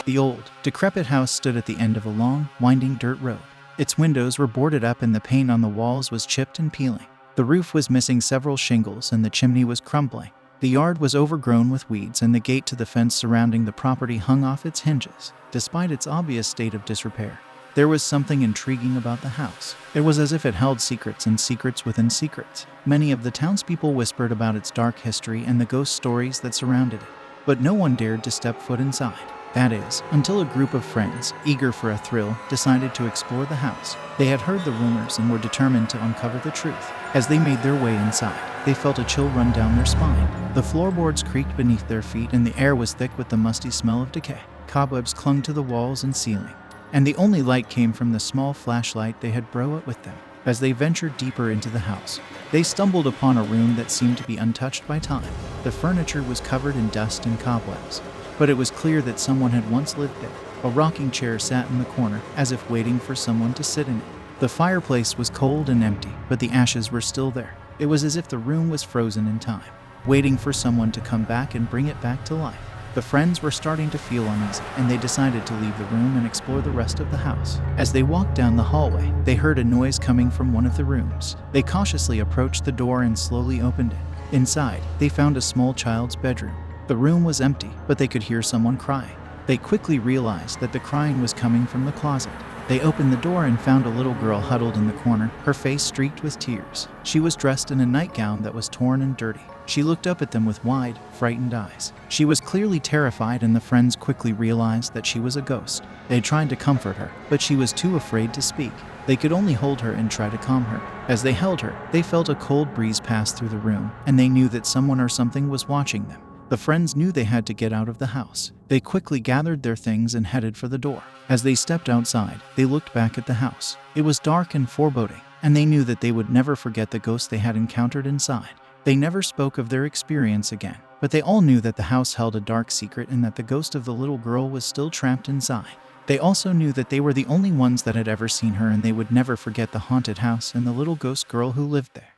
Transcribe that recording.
The old, decrepit house stood at the end of a long, winding dirt road. Its windows were boarded up and the paint on the walls was chipped and peeling. The roof was missing several shingles and the chimney was crumbling. The yard was overgrown with weeds and the gate to the fence surrounding the property hung off its hinges, despite its obvious state of disrepair. There was something intriguing about the house. It was as if it held secrets and secrets within secrets. Many of the townspeople whispered about its dark history and the ghost stories that surrounded it. But no one dared to step foot inside. That is, until a group of friends, eager for a thrill, decided to explore the house. They had heard the rumors and were determined to uncover the truth. As they made their way inside, they felt a chill run down their spine. The floorboards creaked beneath their feet and the air was thick with the musty smell of decay. Cobwebs clung to the walls and ceiling, and the only light came from the small flashlight they had brought with them. As they ventured deeper into the house, they stumbled upon a room that seemed to be untouched by time. The furniture was covered in dust and cobwebs, but it was clear that someone had once lived there. A rocking chair sat in the corner, as if waiting for someone to sit in it. The fireplace was cold and empty, but the ashes were still there. It was as if the room was frozen in time, waiting for someone to come back and bring it back to life. The friends were starting to feel uneasy, and they decided to leave the room and explore the rest of the house. As they walked down the hallway, they heard a noise coming from one of the rooms. They cautiously approached the door and slowly opened it. Inside, they found a small child's bedroom. The room was empty, but they could hear someone crying. They quickly realized that the crying was coming from the closet. They opened the door and found a little girl huddled in the corner, her face streaked with tears. She was dressed in a nightgown that was torn and dirty. She looked up at them with wide, frightened eyes. She was clearly terrified, and the friends quickly realized that she was a ghost. They tried to comfort her, but she was too afraid to speak. They could only hold her and try to calm her. As they held her, they felt a cold breeze pass through the room, and they knew that someone or something was watching them. The friends knew they had to get out of the house. They quickly gathered their things and headed for the door. As they stepped outside, they looked back at the house. It was dark and foreboding, and they knew that they would never forget the ghost they had encountered inside. They never spoke of their experience again, but they all knew that the house held a dark secret and that the ghost of the little girl was still trapped inside. They also knew that they were the only ones that had ever seen her, and they would never forget the haunted house and the little ghost girl who lived there.